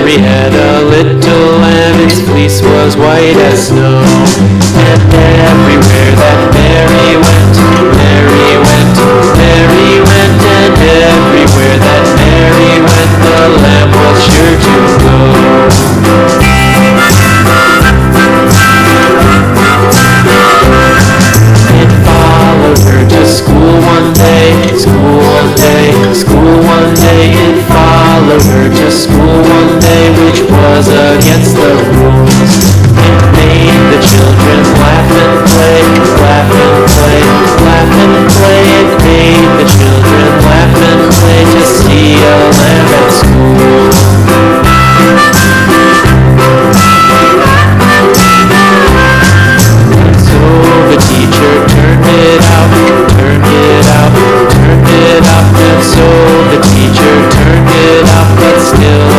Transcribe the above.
Mary had a little lamb, its fleece was white as snow. And everywhere that Mary went, Mary went, Mary went, and everywhere that Mary went, the lamb was sure to go. It followed her to school one day, school one day, school one day. It followed her to school one day, which was against the rules. It made the children laugh and play, laugh and play, laugh and play. It made the children laugh and play to see a lamb at school. So the teacher turned it out, turned it out, turned it out. And so the teacher turned it out, but still